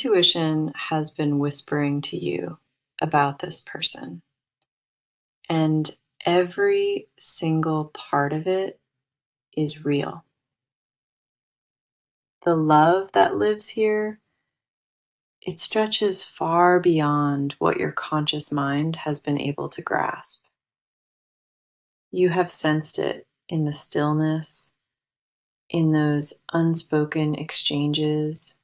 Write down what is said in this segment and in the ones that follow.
intuition has been whispering to you about this person, and every single part of it is real. The love that lives here, it stretches far beyond what your conscious mind has been able to grasp. You have sensed it in the stillness, in those unspoken exchanges,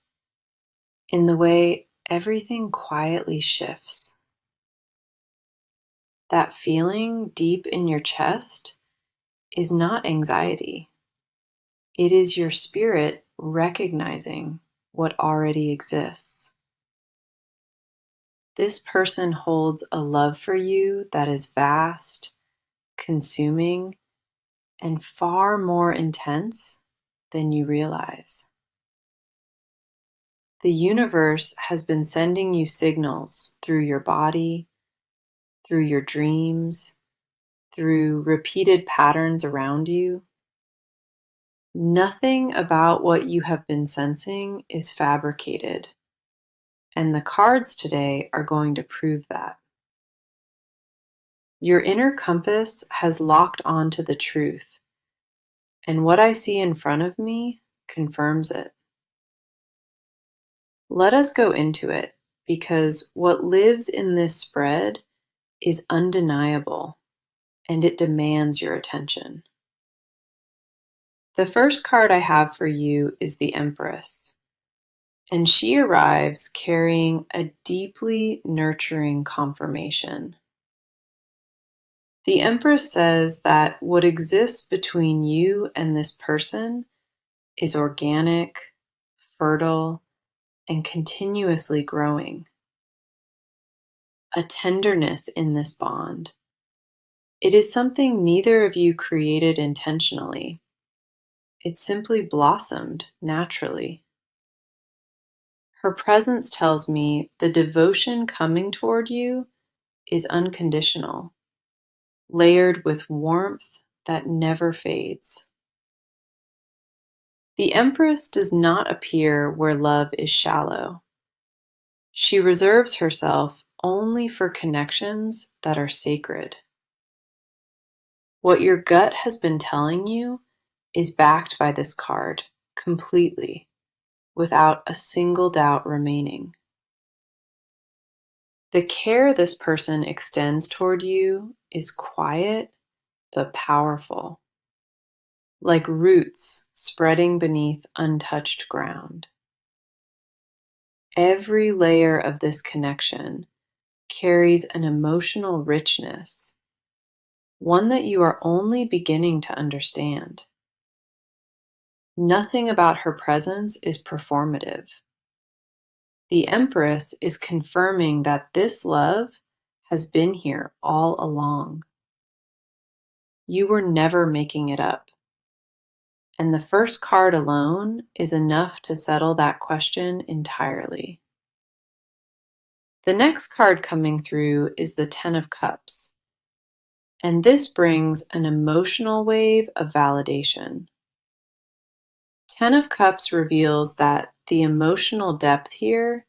in the way everything quietly shifts. That feeling deep in your chest is not anxiety. It is your spirit recognizing what already exists. This person holds a love for you that is vast, consuming, and far more intense than you realize. The universe has been sending you signals through your body, through your dreams, through repeated patterns around you. Nothing about what you have been sensing is fabricated, and the cards today are going to prove that. Your inner compass has locked onto the truth, and what I see in front of me confirms it. Let us go into it, because what lives in this spread is undeniable, and it demands your attention. The first card I have for you is the Empress, and she arrives carrying a deeply nurturing confirmation. The Empress says that what exists between you and this person is organic, fertile, and continuously growing. A tenderness in this bond. It is something neither of you created intentionally. It simply blossomed naturally. Her presence tells me the devotion coming toward you is unconditional, layered with warmth that never fades. The Empress does not appear where love is shallow. She reserves herself only for connections that are sacred. What your gut has been telling you is backed by this card completely, without a single doubt remaining. The care this person extends toward you is quiet but powerful, like roots spreading beneath untouched ground. Every layer of this connection carries an emotional richness, one that you are only beginning to understand. Nothing about her presence is performative. The Empress is confirming that this love has been here all along. You were never making it up. And the first card alone is enough to settle that question entirely. The next card coming through is the Ten of Cups. And this brings an emotional wave of validation. Ten of Cups reveals that the emotional depth here,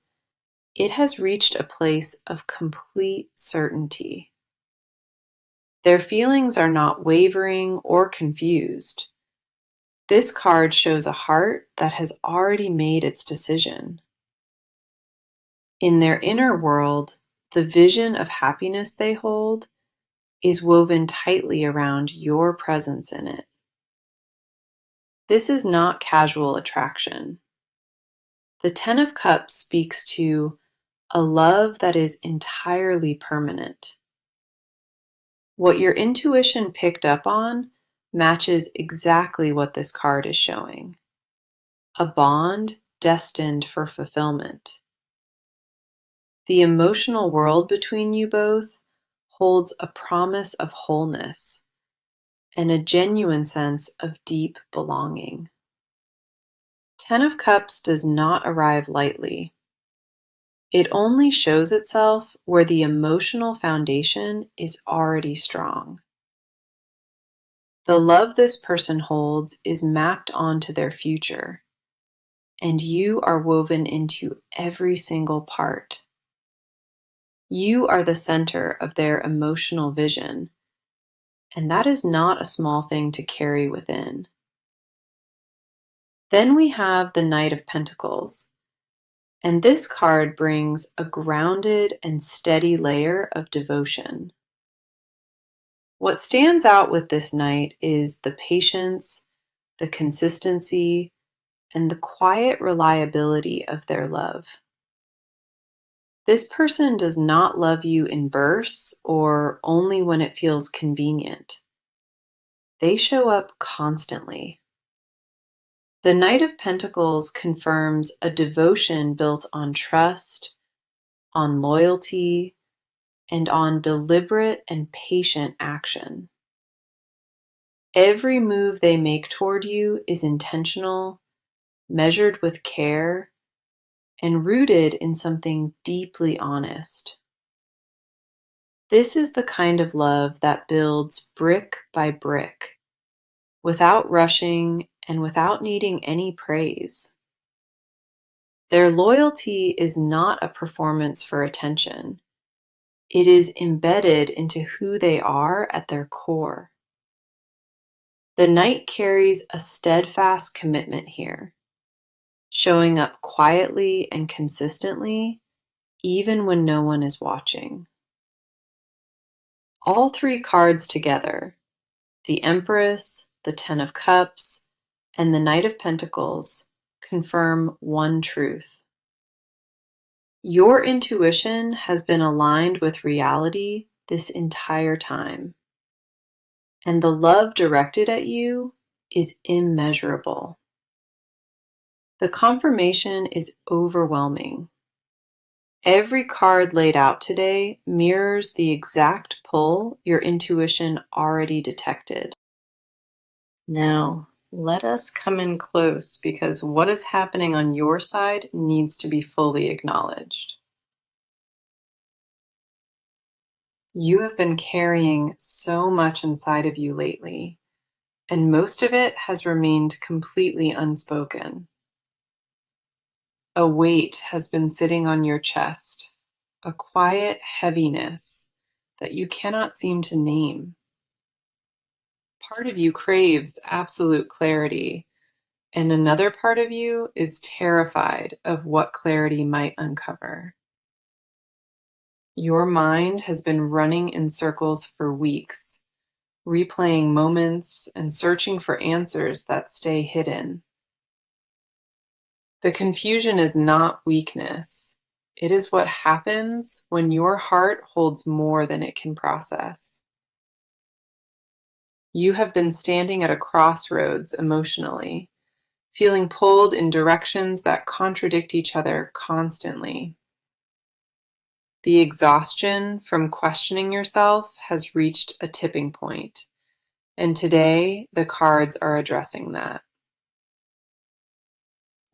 it has reached a place of complete certainty. Their feelings are not wavering or confused. This card shows a heart that has already made its decision. In their inner world, the vision of happiness they hold is woven tightly around your presence in it. This is not casual attraction. The Ten of Cups speaks to a love that is entirely permanent. What your intuition picked up on matches exactly what this card is showing. A bond destined for fulfillment. The emotional world between you both holds a promise of wholeness and a genuine sense of deep belonging. Ten of Cups does not arrive lightly. It only shows itself where the emotional foundation is already strong. The love this person holds is mapped onto their future, and you are woven into every single part. You are the center of their emotional vision, and that is not a small thing to carry within. Then we have the Knight of Pentacles, and this card brings a grounded and steady layer of devotion. What stands out with this Knight is the patience, the consistency, and the quiet reliability of their love. This person does not love you in bursts or only when it feels convenient. They show up constantly. The Knight of Pentacles confirms a devotion built on trust, on loyalty, and on deliberate and patient action. Every move they make toward you is intentional, measured with care, and rooted in something deeply honest. This is the kind of love that builds brick by brick, without rushing and without needing any praise. Their loyalty is not a performance for attention. It is embedded into who they are at their core. The Knight carries a steadfast commitment here, showing up quietly and consistently, even when no one is watching. All three cards together, the Empress, the Ten of Cups, and the Knight of Pentacles, confirm one truth. Your intuition has been aligned with reality this entire time, and the love directed at you is immeasurable. The confirmation is overwhelming. Every card laid out today mirrors the exact pull your intuition already detected. Now, let us come in close because what is happening on your side needs to be fully acknowledged. You have been carrying so much inside of you lately, and most of it has remained completely unspoken. A weight has been sitting on your chest, a quiet heaviness that you cannot seem to name. Part of you craves absolute clarity, and another part of you is terrified of what clarity might uncover. Your mind has been running in circles for weeks, replaying moments and searching for answers that stay hidden. The confusion is not weakness. It is what happens when your heart holds more than it can process. You have been standing at a crossroads emotionally, feeling pulled in directions that contradict each other constantly. The exhaustion from questioning yourself has reached a tipping point, and today the cards are addressing that.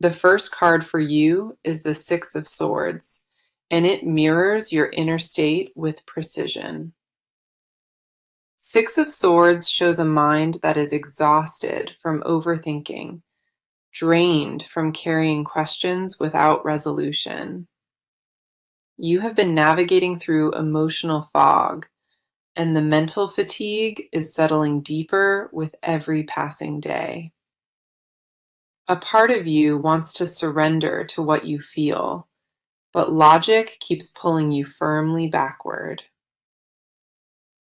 The first card for you is the Six of Swords, and it mirrors your inner state with precision. Six of Swords shows a mind that is exhausted from overthinking, drained from carrying questions without resolution. You have been navigating through emotional fog, and the mental fatigue is settling deeper with every passing day. A part of you wants to surrender to what you feel, but logic keeps pulling you firmly backward.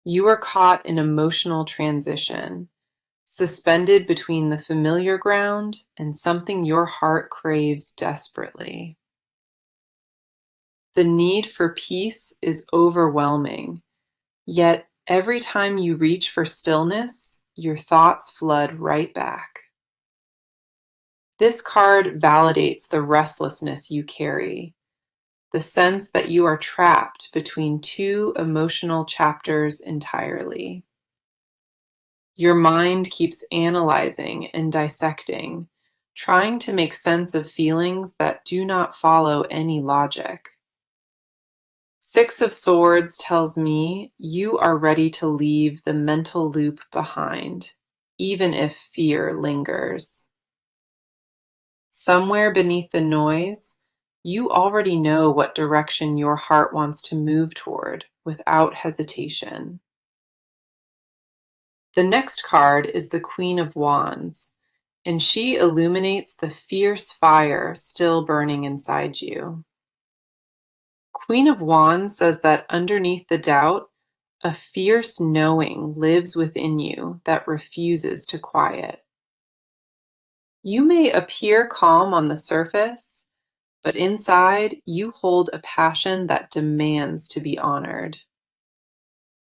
You are caught in emotional transition, suspended between the familiar ground and something your heart craves desperately. The need for peace is overwhelming, yet every time you reach for stillness, your thoughts flood right back. This card validates the restlessness you carry, the sense that you are trapped between two emotional chapters entirely. Your mind keeps analyzing and dissecting, trying to make sense of feelings that do not follow any logic. Six of Swords tells me you are ready to leave the mental loop behind, even if fear lingers. Somewhere beneath the noise, you already know what direction your heart wants to move toward without hesitation. The next card is the Queen of Wands, and she illuminates the fierce fire still burning inside you. Queen of Wands says that underneath the doubt, a fierce knowing lives within you that refuses to quiet. You may appear calm on the surface, but inside you hold a passion that demands to be honored.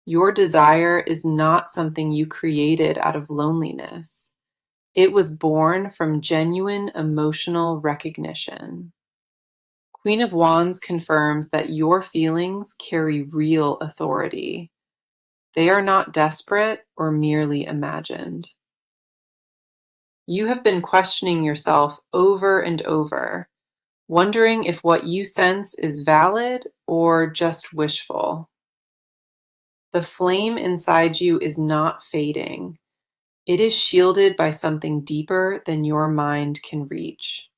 Your desire is not something you created out of loneliness. It was born from genuine emotional recognition. Queen of Wands confirms that your feelings carry real authority. They are not desperate or merely imagined. You have been questioning yourself over and over, wondering if what you sense is valid or just wishful. The flame inside you is not fading. It is shielded by something deeper than your mind can reach.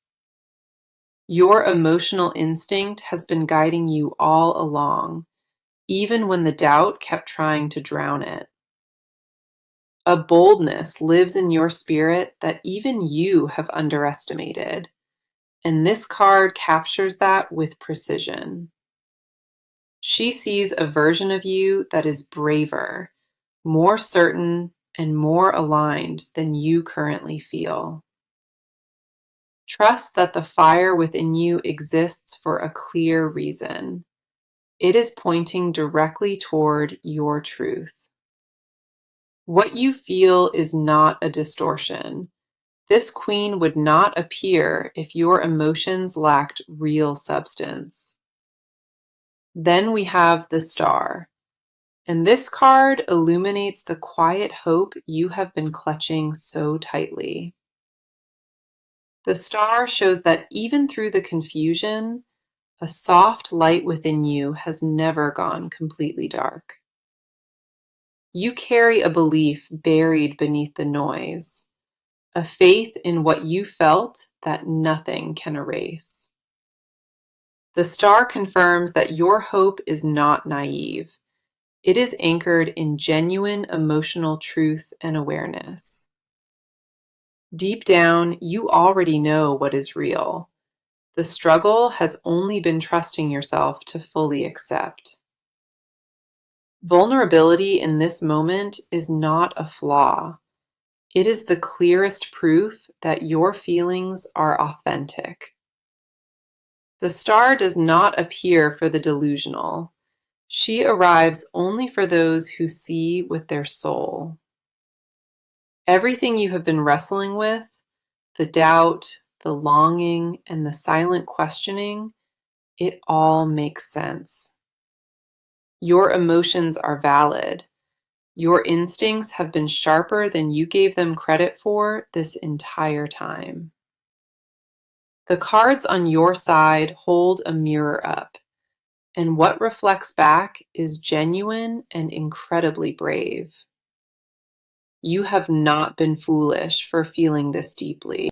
Your emotional instinct has been guiding you all along, even when the doubt kept trying to drown it. A boldness lives in your spirit that even you have underestimated, and this card captures that with precision. She sees a version of you that is braver, more certain, and more aligned than you currently feel. Trust that the fire within you exists for a clear reason. It is pointing directly toward your truth. What you feel is not a distortion. This queen would not appear if your emotions lacked real substance. Then we have the Star, and this card illuminates the quiet hope you have been clutching so tightly. The Star shows that even through the confusion, a soft light within you has never gone completely dark. You carry a belief buried beneath the noise, a faith in what you felt that nothing can erase. The Star confirms that your hope is not naive. It is anchored in genuine emotional truth and awareness. Deep down, you already know what is real. The struggle has only been trusting yourself to fully accept. Vulnerability in this moment is not a flaw. It is the clearest proof that your feelings are authentic. The Star does not appear for the delusional. She arrives only for those who see with their soul. Everything you have been wrestling with, the doubt, the longing, and the silent questioning, it all makes sense. Your emotions are valid. Your instincts have been sharper than you gave them credit for this entire time. The cards on your side hold a mirror up, and what reflects back is genuine and incredibly brave. You have not been foolish for feeling this deeply.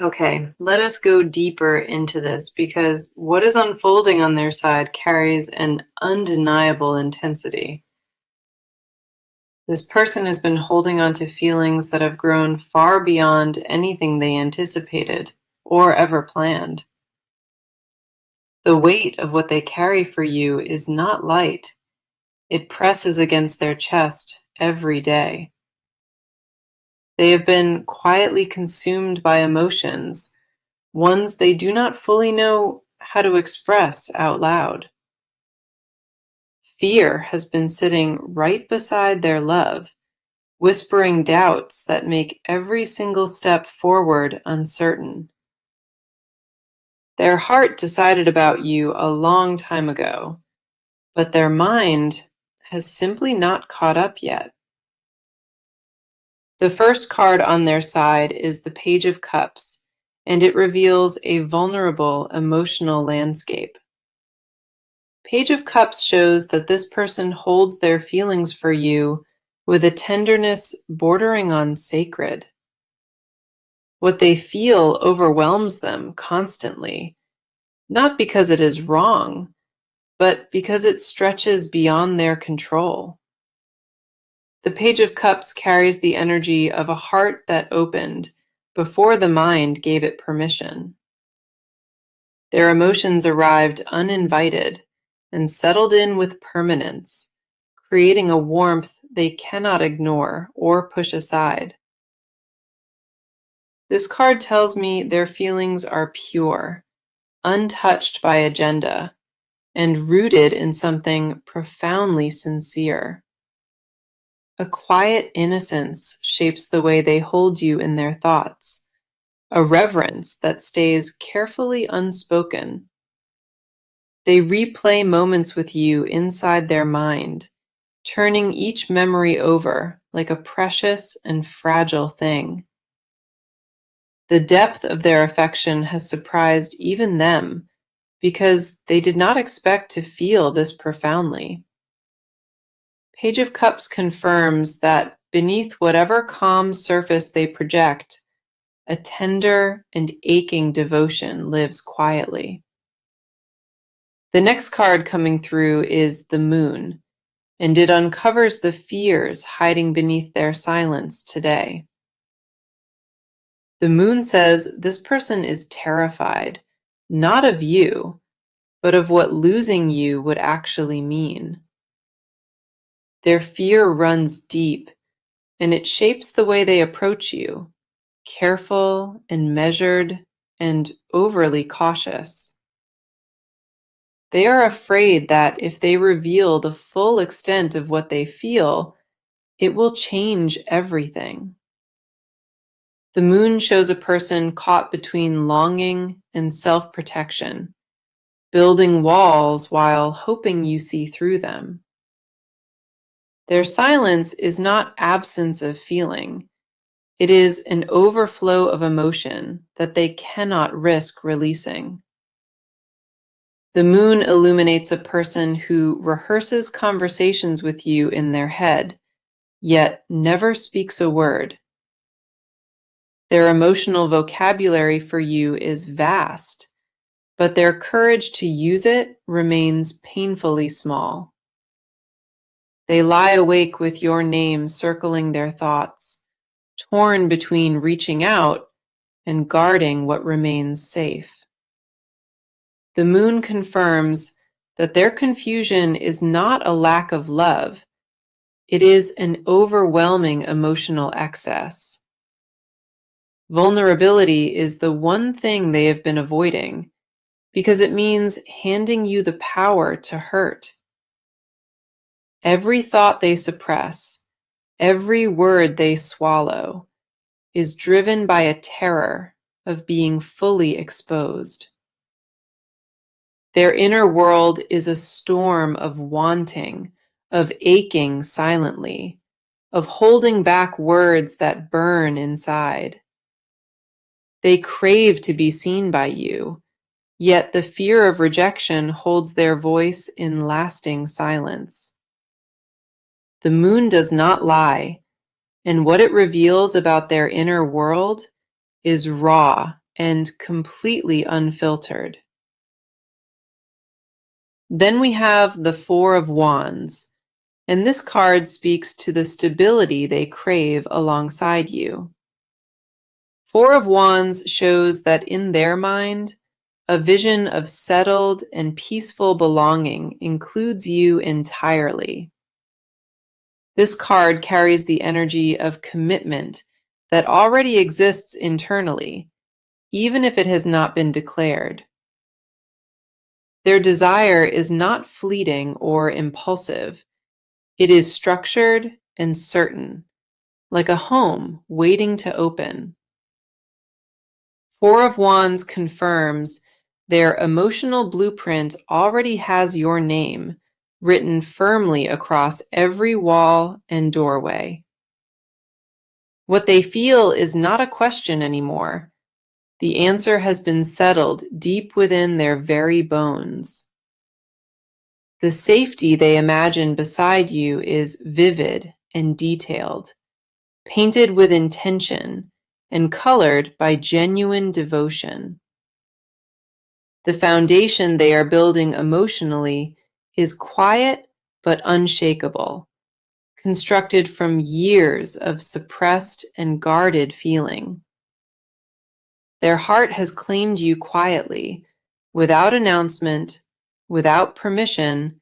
Okay, let us go deeper into this because what is unfolding on their side carries an undeniable intensity. This person has been holding on to feelings that have grown far beyond anything they anticipated or ever planned. The weight of what they carry for you is not light. It presses against their chest every day. They have been quietly consumed by emotions, ones they do not fully know how to express out loud. Fear has been sitting right beside their love, whispering doubts that make every single step forward uncertain. Their heart decided about you a long time ago, but their mind has simply not caught up yet. The first card on their side is the Page of Cups, and it reveals a vulnerable emotional landscape. Page of Cups shows that this person holds their feelings for you with a tenderness bordering on sacred. What they feel overwhelms them constantly, not because it is wrong, but because it stretches beyond their control. The Page of Cups carries the energy of a heart that opened before the mind gave it permission. Their emotions arrived uninvited and settled in with permanence, creating a warmth they cannot ignore or push aside. This card tells me their feelings are pure, untouched by agenda, and rooted in something profoundly sincere. A quiet innocence shapes the way they hold you in their thoughts, a reverence that stays carefully unspoken. They replay moments with you inside their mind, turning each memory over like a precious and fragile thing. The depth of their affection has surprised even them because they did not expect to feel this profoundly. Page of Cups confirms that beneath whatever calm surface they project, a tender and aching devotion lives quietly. The next card coming through is the Moon, and it uncovers the fears hiding beneath their silence today. The Moon says this person is terrified, not of you, but of what losing you would actually mean. Their fear runs deep, and it shapes the way they approach you, careful and measured and overly cautious. They are afraid that if they reveal the full extent of what they feel, it will change everything. The Moon shows a person caught between longing and self-protection, building walls while hoping you see through them. Their silence is not absence of feeling. It is an overflow of emotion that they cannot risk releasing. The Moon illuminates a person who rehearses conversations with you in their head, yet never speaks a word. Their emotional vocabulary for you is vast, but their courage to use it remains painfully small. They lie awake with your name circling their thoughts, torn between reaching out and guarding what remains safe. The Moon confirms that their confusion is not a lack of love, it is an overwhelming emotional excess. Vulnerability is the one thing they have been avoiding because it means handing you the power to hurt. Every thought they suppress, every word they swallow, is driven by a terror of being fully exposed. Their inner world is a storm of wanting, of aching silently, of holding back words that burn inside. They crave to be seen by you, yet the fear of rejection holds their voice in lasting silence. The Moon does not lie, and what it reveals about their inner world is raw and completely unfiltered. Then we have the Four of Wands, and this card speaks to the stability they crave alongside you. Four of Wands shows that in their mind, a vision of settled and peaceful belonging includes you entirely. This card carries the energy of commitment that already exists internally, even if it has not been declared. Their desire is not fleeting or impulsive. It is structured and certain, like a home waiting to open. Four of Wands confirms their emotional blueprint already has your name written firmly across every wall and doorway. What they feel is not a question anymore. The answer has been settled deep within their very bones. The safety they imagine beside you is vivid and detailed, painted with intention and colored by genuine devotion. The foundation they are building emotionally is quiet but unshakable, constructed from years of suppressed and guarded feeling. Their heart has claimed you quietly, without announcement, without permission,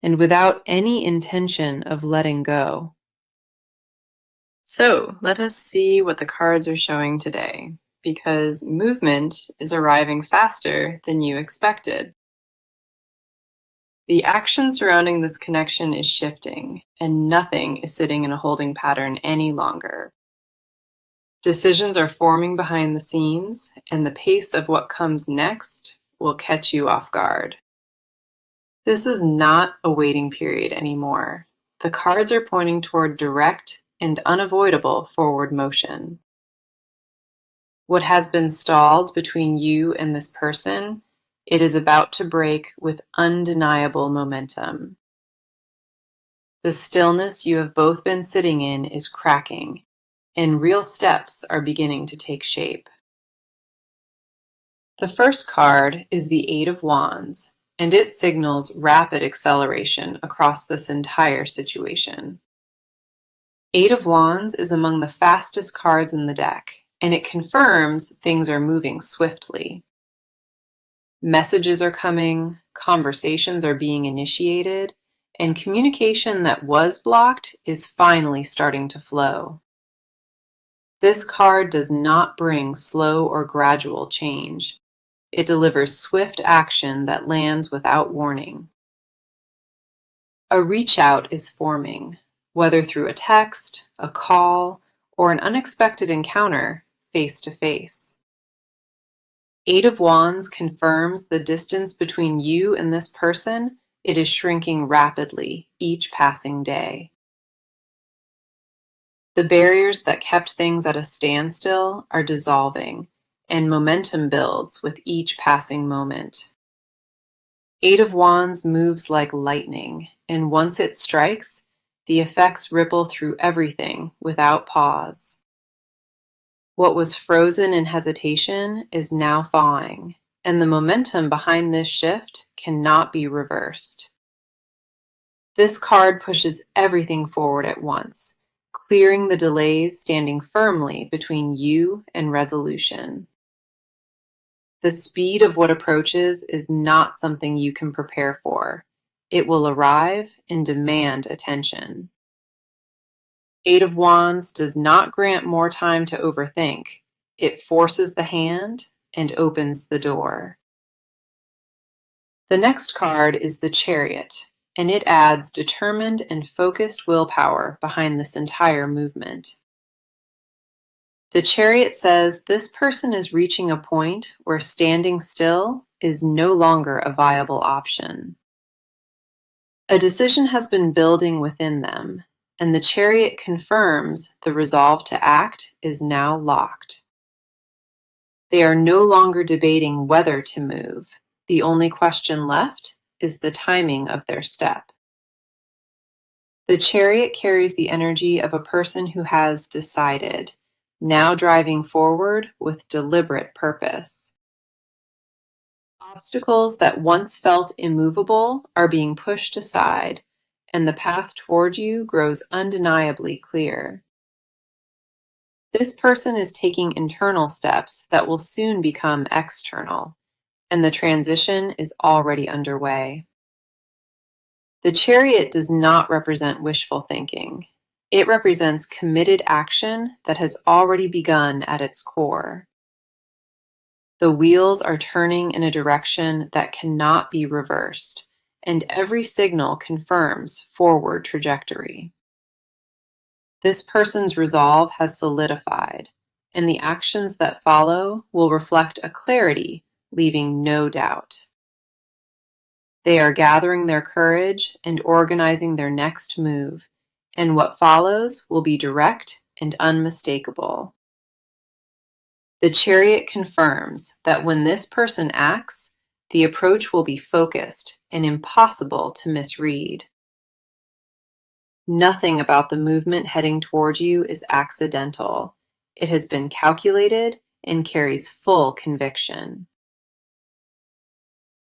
and without any intention of letting go. So let us see what the cards are showing today, because movement is arriving faster than you expected. The action surrounding this connection is shifting, and nothing is sitting in a holding pattern any longer. Decisions are forming behind the scenes, and the pace of what comes next will catch you off guard. This is not a waiting period anymore. The cards are pointing toward direct and unavoidable forward motion. What has been stalled between you and this person, it is about to break with undeniable momentum. The stillness you have both been sitting in is cracking, and real steps are beginning to take shape. The first card is the Eight of Wands, and it signals rapid acceleration across this entire situation. Eight of Wands is among the fastest cards in the deck, and it confirms things are moving swiftly. Messages are coming, conversations are being initiated, and communication that was blocked is finally starting to flow. This card does not bring slow or gradual change. It delivers swift action that lands without warning. A reach out is forming, whether through a text, a call, or an unexpected encounter face to face. Eight of Wands confirms the distance between you and this person. It is shrinking rapidly each passing day. The barriers that kept things at a standstill are dissolving, and momentum builds with each passing moment. Eight of Wands moves like lightning, and once it strikes, the effects ripple through everything without pause. What was frozen in hesitation is now thawing, and the momentum behind this shift cannot be reversed. This card pushes everything forward at once, clearing the delays standing firmly between you and resolution. The speed of what approaches is not something you can prepare for. It will arrive and demand attention. Eight of Wands does not grant more time to overthink. It forces the hand and opens the door. The next card is the Chariot, and it adds determined and focused willpower behind this entire movement. The Chariot says this person is reaching a point where standing still is no longer a viable option. A decision has been building within them, and the Chariot confirms the resolve to act is now locked. They are no longer debating whether to move. The only question left is the timing of their step. The Chariot carries the energy of a person who has decided, now driving forward with deliberate purpose. Obstacles that once felt immovable are being pushed aside, and the path toward you grows undeniably clear. This person is taking internal steps that will soon become external, and the transition is already underway. The Chariot does not represent wishful thinking. It represents committed action that has already begun at its core. The wheels are turning in a direction that cannot be reversed, and every signal confirms forward trajectory. This person's resolve has solidified, and the actions that follow will reflect a clarity, leaving no doubt. They are gathering their courage and organizing their next move, and what follows will be direct and unmistakable. The Chariot confirms that when this person acts, the approach will be focused and impossible to misread. Nothing about the movement heading toward you is accidental, It has been calculated and carries full conviction.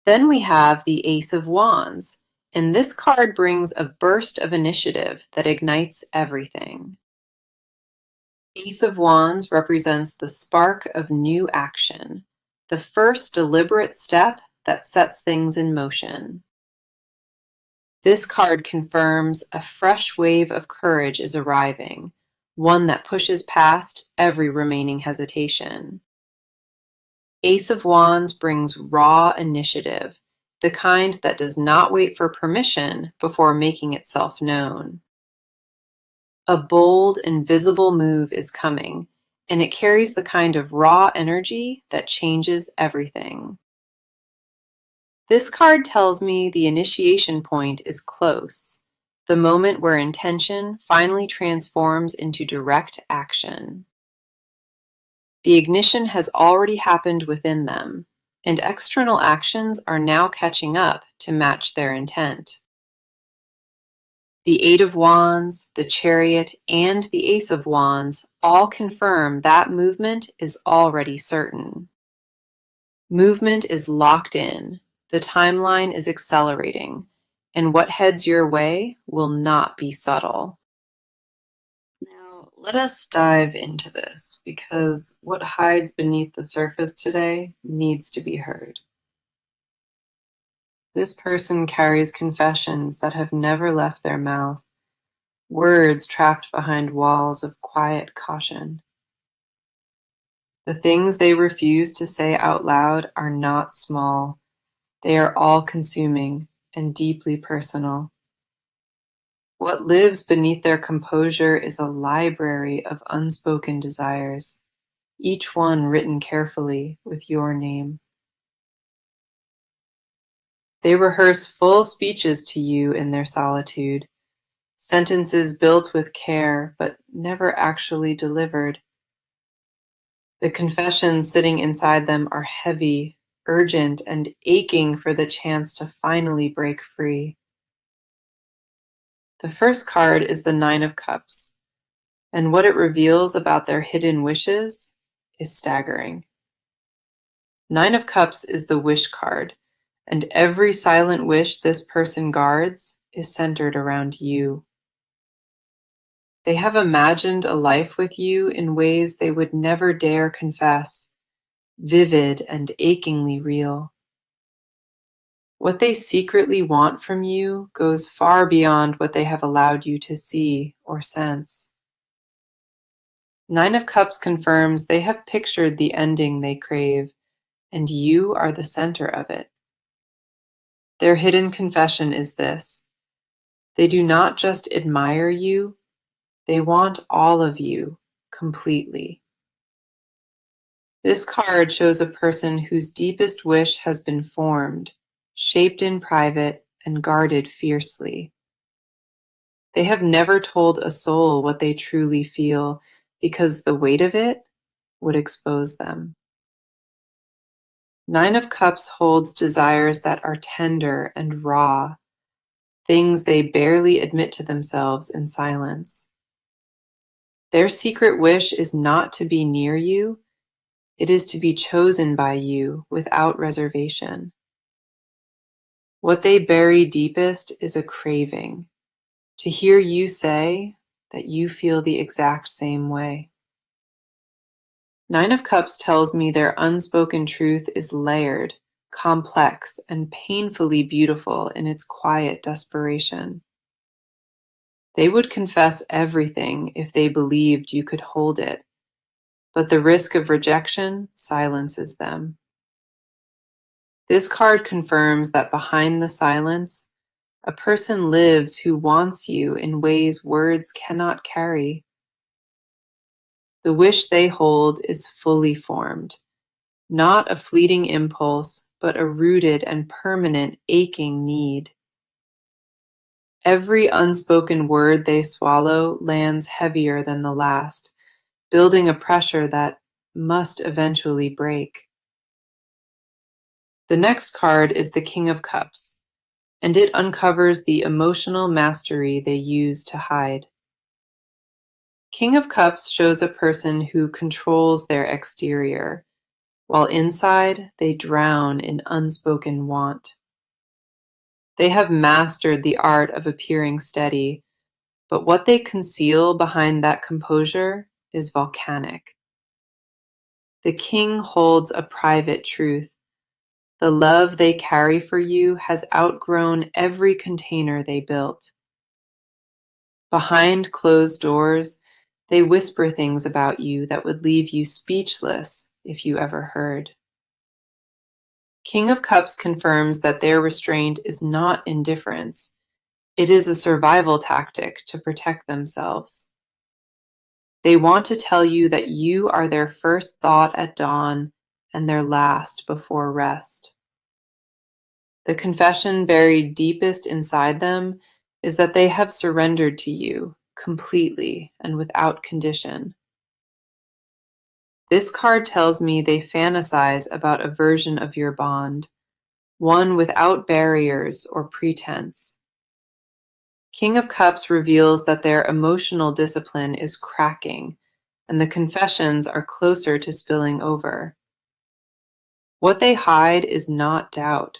Then we have the Ace of Wands, and this card brings a burst of initiative that ignites everything. Ace of Wands represents the spark of new action, the first deliberate step that sets things in motion. This card confirms a fresh wave of courage is arriving, one that pushes past every remaining hesitation. Ace of Wands brings raw initiative, the kind that does not wait for permission before making itself known. A bold and visible move is coming, and it carries the kind of raw energy that changes everything. This card tells me the initiation point is close, the moment where intention finally transforms into direct action. The ignition has already happened within them, and external actions are now catching up to match their intent. The Eight of Wands, the Chariot, and the Ace of Wands all confirm that movement is already certain. Movement is locked in, the timeline is accelerating, and what heads your way will not be subtle. Now, let us dive into this, because what hides beneath the surface today needs to be heard. This person carries confessions that have never left their mouth, words trapped behind walls of quiet caution. The things they refuse to say out loud are not small. They are all-consuming and deeply personal. What lives beneath their composure is a library of unspoken desires, each one written carefully with your name. They rehearse full speeches to you in their solitude, sentences built with care but never actually delivered. The confessions sitting inside them are heavy, urgent, and aching for the chance to finally break free. The first card is the Nine of Cups, and what it reveals about their hidden wishes is staggering. Nine of Cups is the wish card, and every silent wish this person guards is centered around you. They have imagined a life with you in ways they would never dare confess, vivid and achingly real. What they secretly want from you goes far beyond what they have allowed you to see or sense. Nine of Cups confirms they have pictured the ending they crave, and you are the center of it. Their hidden confession is this: they do not just admire you, they want all of you completely. This card shows a person whose deepest wish has been formed, shaped in private, and guarded fiercely. They have never told a soul what they truly feel because the weight of it would expose them. Nine of Cups holds desires that are tender and raw, things they barely admit to themselves in silence. Their secret wish is not to be near you, it is to be chosen by you without reservation. What they bury deepest is a craving, to hear you say that you feel the exact same way. Nine of Cups tells me their unspoken truth is layered, complex, and painfully beautiful in its quiet desperation. They would confess everything if they believed you could hold it, but the risk of rejection silences them. This card confirms that behind the silence, a person lives who wants you in ways words cannot carry. The wish they hold is fully formed, not a fleeting impulse, but a rooted and permanent aching need. Every unspoken word they swallow lands heavier than the last, building a pressure that must eventually break. The next card is the King of Cups, and it uncovers the emotional mastery they use to hide. King of Cups shows a person who controls their exterior, while inside they drown in unspoken want. They have mastered the art of appearing steady, but what they conceal behind that composure is volcanic. The king holds a private truth. The love they carry for you has outgrown every container they built. Behind closed doors, they whisper things about you that would leave you speechless if you ever heard. King of Cups confirms that their restraint is not indifference. It is a survival tactic to protect themselves. They want to tell you that you are their first thought at dawn and their last before rest. The confession buried deepest inside them is that they have surrendered to you completely and without condition. This card tells me they fantasize about a version of your bond, one without barriers or pretense. King of Cups reveals that their emotional discipline is cracking, and the confessions are closer to spilling over. What they hide is not doubt.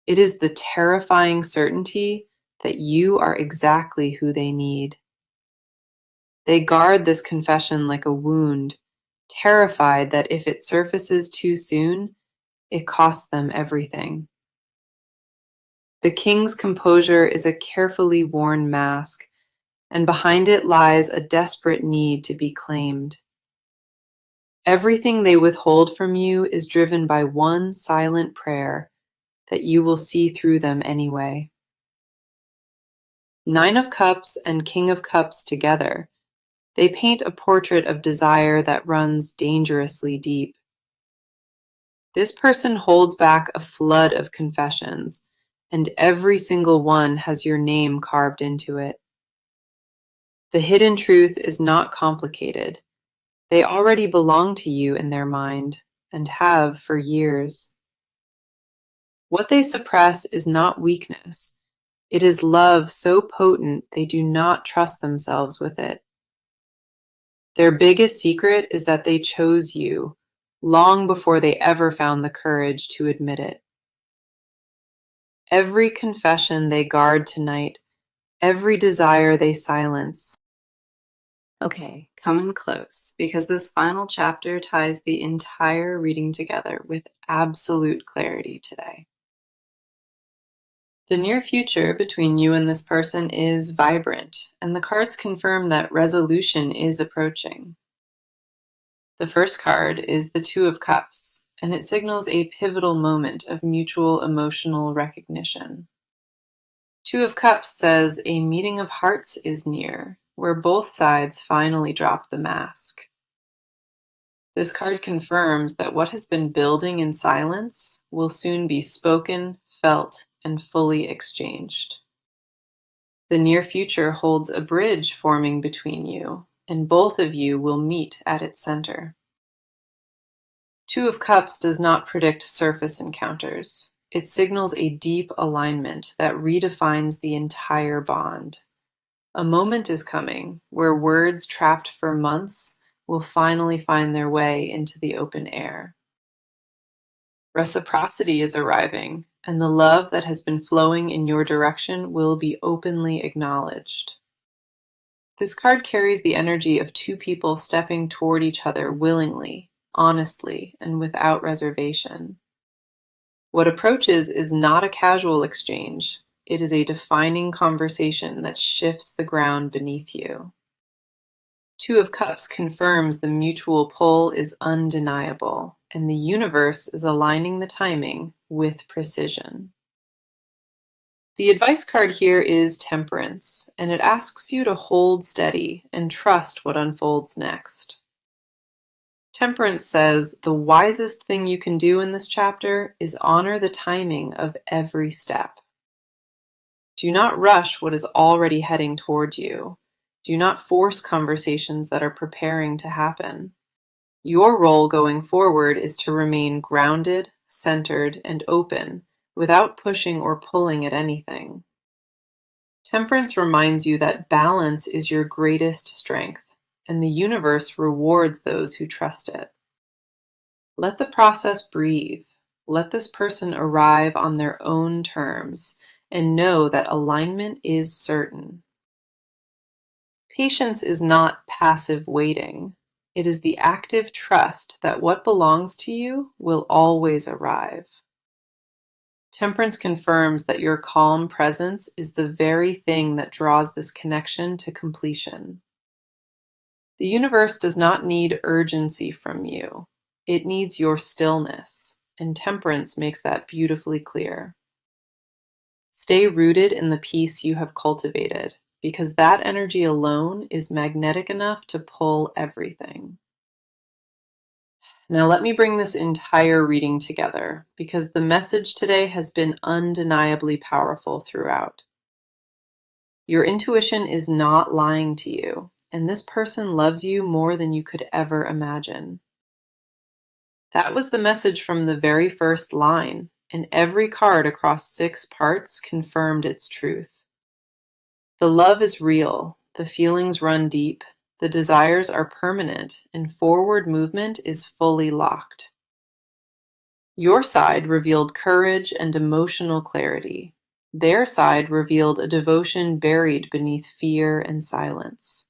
It is the terrifying certainty that you are exactly who they need. They guard this confession like a wound, terrified that if it surfaces too soon, it costs them everything. The king's composure is a carefully worn mask, and behind it lies a desperate need to be claimed. Everything they withhold from you is driven by one silent prayer that you will see through them anyway. Nine of Cups and King of Cups together, they paint a portrait of desire that runs dangerously deep. This person holds back a flood of confessions, and every single one has your name carved into it. The hidden truth is not complicated. They already belong to you in their mind, and have for years. What they suppress is not weakness. It is love so potent they do not trust themselves with it. Their biggest secret is that they chose you long before they ever found the courage to admit it. Every confession they guard tonight, every desire they silence. Okay, come in close, because this final chapter ties the entire reading together with absolute clarity today. The near future between you and this person is vibrant, and the cards confirm that resolution is approaching. The first card is the Two of Cups, and it signals a pivotal moment of mutual emotional recognition. Two of Cups says a meeting of hearts is near, where both sides finally drop the mask. This card confirms that what has been building in silence will soon be spoken, felt, and fully exchanged. The near future holds a bridge forming between you, and both of you will meet at its center. Two of Cups does not predict surface encounters. It signals a deep alignment that redefines the entire bond. A moment is coming where words trapped for months will finally find their way into the open air. Reciprocity is arriving, and the love that has been flowing in your direction will be openly acknowledged. This card carries the energy of two people stepping toward each other willingly, honestly, and without reservation. What approaches is not a casual exchange. It is a defining conversation that shifts the ground beneath you. Two of Cups confirms the mutual pull is undeniable, and the universe is aligning the timing with precision. The advice card here is Temperance, and it asks you to hold steady and trust what unfolds next. Temperance says the wisest thing you can do in this chapter is honor the timing of every step. Do not rush what is already heading toward you. Do not force conversations that are preparing to happen. Your role going forward is to remain grounded, centered, and open without pushing or pulling at anything. Temperance reminds you that balance is your greatest strength. and the universe rewards those who trust it. Let the process breathe. Let this person arrive on their own terms and know that alignment is certain. Patience is not passive waiting. It is the active trust that what belongs to you will always arrive. Temperance confirms that your calm presence is the very thing that draws this connection to completion. The universe does not need urgency from you. It needs your stillness, and temperance makes that beautifully clear. Stay rooted in the peace you have cultivated, because that energy alone is magnetic enough to pull everything. Now let me bring this entire reading together, because the message today has been undeniably powerful throughout. Your intuition is not lying to you, and this person loves you more than you could ever imagine. That was the message from the very first line, and every card across 6 parts confirmed its truth. The love is real, the feelings run deep, the desires are permanent, and forward movement is fully locked. Your side revealed courage and emotional clarity. Their side revealed a devotion buried beneath fear and silence.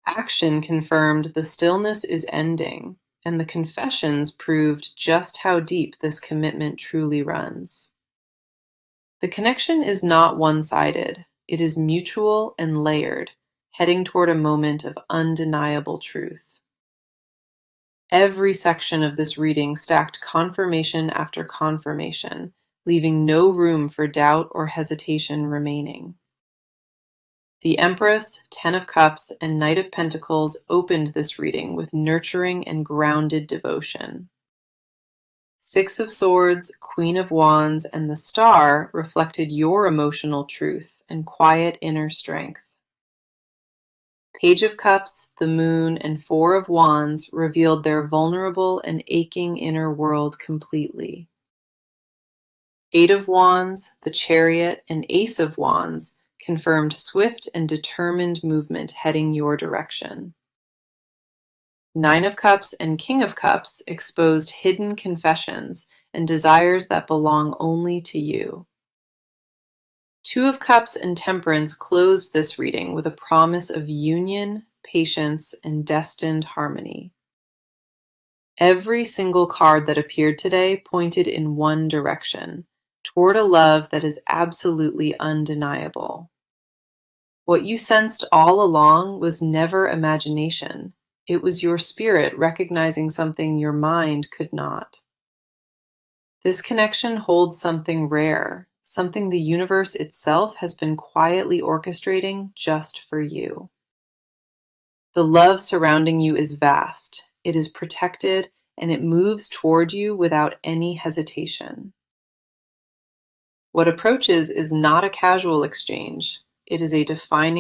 Action confirmed the stillness is ending, and the confessions proved just how deep this commitment truly runs. The connection is not one-sided. It is mutual and layered, heading toward a moment of undeniable truth. Every section of this reading stacked confirmation after confirmation, leaving no room for doubt or hesitation remaining. The Empress, Ten of Cups, and Knight of Pentacles opened this reading with nurturing and grounded devotion. 6 of Swords, Queen of Wands, and the Star reflected your emotional truth and quiet inner strength. Page of Cups, the Moon, and 4 of Wands revealed their vulnerable and aching inner world completely. 8 of Wands, the Chariot, and Ace of Wands confirmed swift and determined movement heading your direction. 9 of Cups and King of Cups exposed hidden confessions and desires that belong only to you. 2 of Cups and Temperance closed this reading with a promise of union, patience, and destined harmony. Every single card that appeared today pointed in one direction, toward a love that is absolutely undeniable. What you sensed all along was never imagination. It was your spirit recognizing something your mind could not. This connection holds something rare, something the universe itself has been quietly orchestrating just for you. The love surrounding you is vast, it is protected, and it moves toward you without any hesitation. What approaches is not a casual exchange, it is a defining